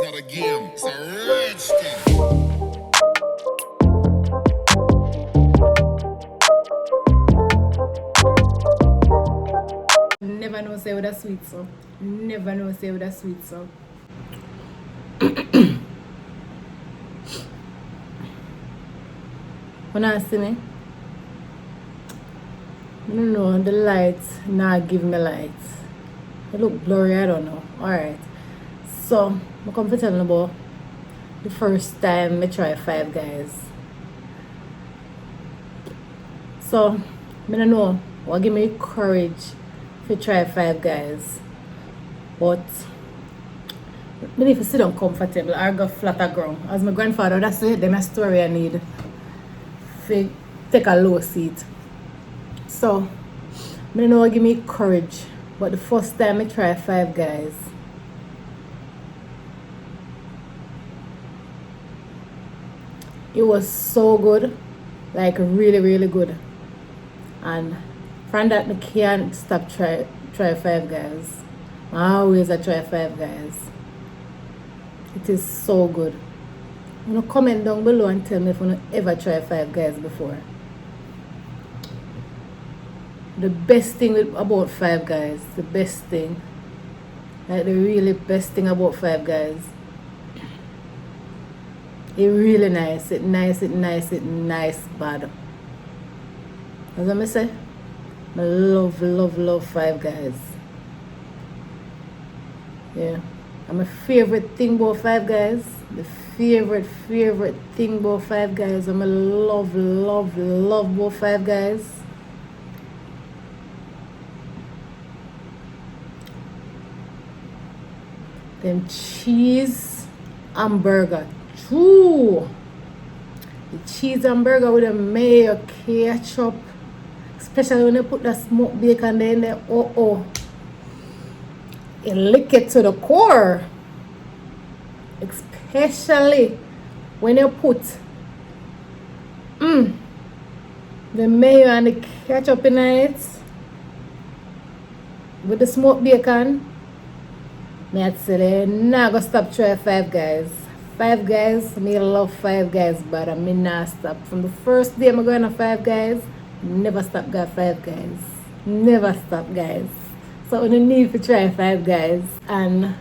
not a game, it's a rich thing. Never know say with a sweet so. Never know say with a sweet so. When I see me, I don't know, the lights not give me lights. It look blurry, I don't know. Alright. So, I'm come to tell you about the first time I try Five Guys. So, I don't know what give me courage to try Five Guys. But I need to sit down comfortable or go flatter ground. As my grandfather, that's it, that's my story I need. To take a low seat. So, I don't know what give me courage. But the first time I try Five Guys, it was so good. Like really, really good. And from that I can't stop try Five Guys. I always try Five Guys. It is so good. You know, comment down below and tell me if you ever try Five Guys before. The best thing about Five Guys, the best thing, like the really best thing about Five Guys, it really nice, it nice bad. As I say, I love Five Guys. Yeah. And my favorite thing about Five Guys, the favorite thing about Five Guys, I love about Five Guys. Them cheese hamburger. True. The cheese hamburger with the mayo, ketchup. Especially when they put the smoked bacon there in there. Oh. It lick it to the core. Especially when you put the mayo and the ketchup in it with the smoked bacon. I'd say nah go stop try Five Guys. Five Guys, me love Five Guys, but I mean not stop. From the first day I'm going to Five Guys, never stop got Five Guys. Never stop, guys. So you need to try Five Guys and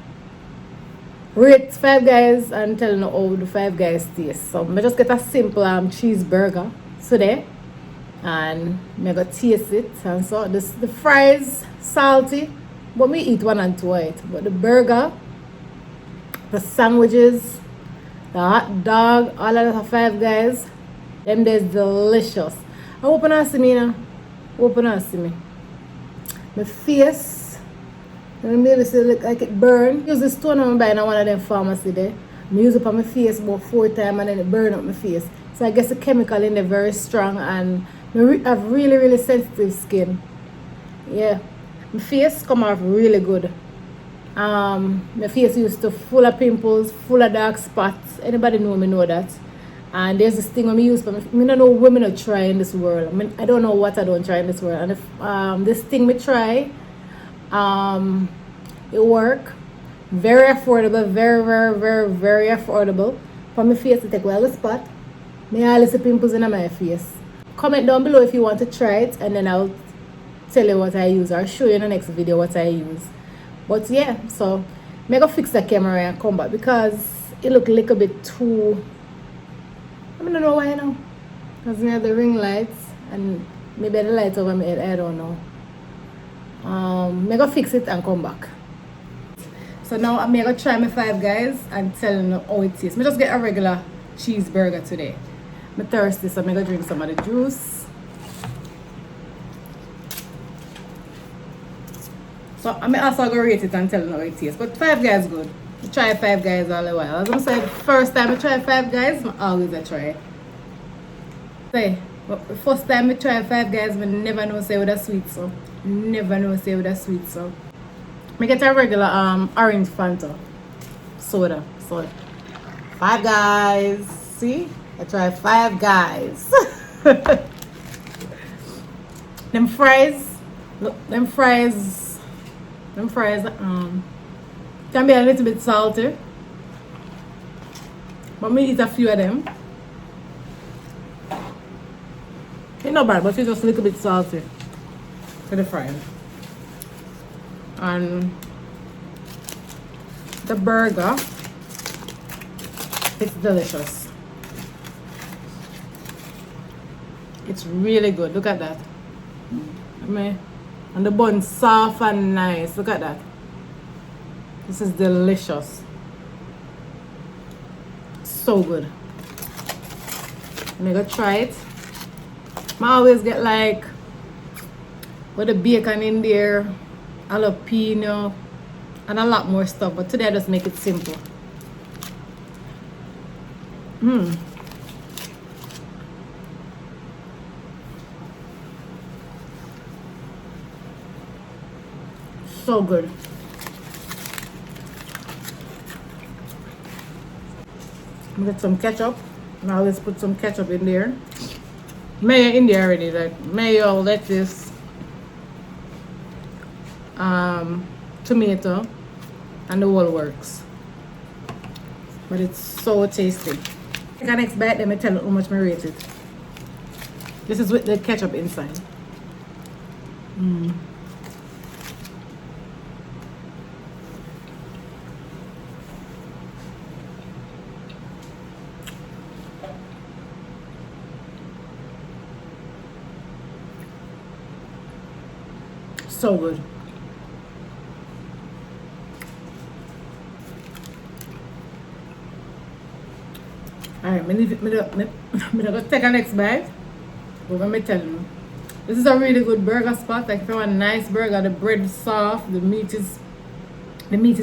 rate Five Guys and tell you how the Five Guys taste. So I just get a simple cheeseburger today and I go taste it. And so the fries salty, but me eat one and two right. But the burger, the sandwiches, the hot dog, all of the Five Guys, them days delicious. I open and see me now. Open and see me. My face, maybe see look like it burn. Use the stone I'm buying at one of them pharmacy there. I use it on my face about 4 times and then it burn up my face. So I guess the chemical in there very strong and I have really sensitive skin. Yeah. My face come off really good. My face used to full of pimples, full of dark spots. Anybody know me know that. And there's this thing I use for me. I don't know what I try in this world. I don't know what I don't try in this world. And if this thing me try, it work. Very affordable, very affordable. For my face to take well the spot. Me all the pimples in my face. Comment down below if you want to try it and then I'll tell you what I use or show you in the next video what I use. But yeah, so I'm gonna fix the camera and come back because it look a little bit too, I don't know why now. Because I have the ring lights and maybe the lights over my head, I don't know. I'm gonna fix it and come back. So now I'm gonna try my Five Guys and tell you how it tastes. I just get a regular cheeseburger today. I'm thirsty, so I'm gonna drink some of the juice. So I'm also gonna rate it and tell you how it tastes. But Five Guys good. I try Five Guys all the while. As I said, the first time I try Five Guys, I always try. Say, but the first time I try Five Guys, I never know say with a sweet so. Never know say with a sweet so. I get a regular orange Fanta soda. So Five Guys. See? I try Five Guys. Them fries. Look, them fries can be a little bit salty. But me eat a few of them. It's not bad, but it's just a little bit salty for the fries. And the burger, it's delicious. It's really good. Look at that. And the bun's soft and nice. Look at that. This is delicious. So good. I'm gonna try it. I always get like with the bacon in there, jalapeno, and a lot more stuff. But today I just make it simple. So good. I'm gonna get some ketchup. And I always put some ketchup in there. Mayo in there already, like mayo, lettuce, tomato, and the whole works. But it's so tasty. Take a next bite, let me tell you how much I rate it. This is with the ketchup inside. So good. Alright, I'm gonna take a next bite. But let me tell you, this is a really good burger spot. Like if you want a nice burger, the bread is soft, the meat is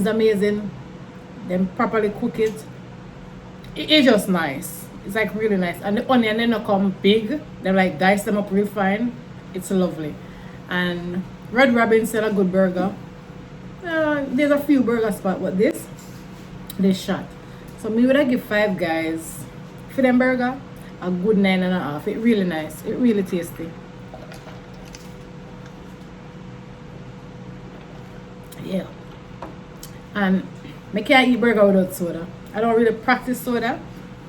amazing. Then properly cook it. It's just nice. It's like really nice. And the onion, they don't come big. They like dice them up real fine. It's lovely. And Red Robin sell a good burger. There's a few burger spots, but they shot. So me would I give Five Guys for them burger a good 9.5. It really nice. It really tasty. Yeah. And I can't eat burger without soda. I don't really practice soda,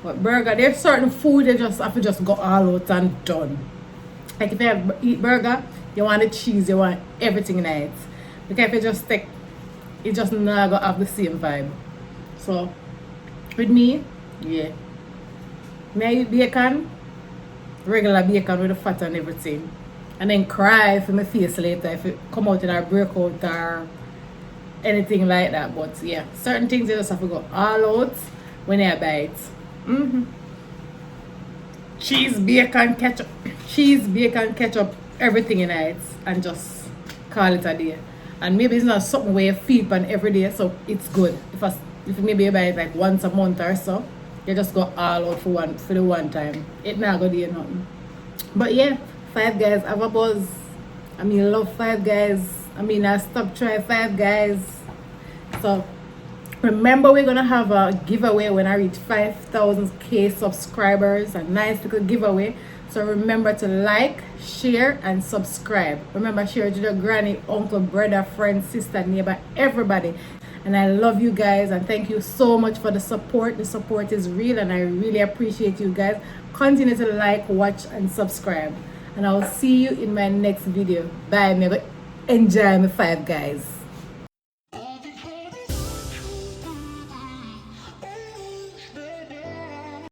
but burger, there's certain food they just have to just go all out and done. Like if you eat burger, you want the cheese, you want everything in it. Because if you just take, it just not gonna have the same vibe. So with me, yeah. May I eat bacon, regular bacon with the fat and everything. And then cry for my face later if it come out in a breakout or anything like that. But yeah, certain things you just have to go all out when you buy it. Cheese, bacon, ketchup, everything in it, and just call it a day. And maybe it's not something where you feed on every day, so it's good. If maybe you buy it like once a month or so, you just go all out for the one time. It not gonna do nothing. But yeah, Five Guys, have a buzz. I mean, love Five Guys. I mean, I stop trying Five Guys. So remember, we're gonna have a giveaway when I reach 5,000 subscribers. A nice little giveaway. So remember to like, share, and subscribe. Remember, share it to your granny, uncle, brother, friend, sister, neighbor, everybody. And I love you guys, and thank you so much for the support. The support is real, and I really appreciate you guys. Continue to like, watch, and subscribe. And I'll see you in my next video. Bye. Enjoy my Five Guys.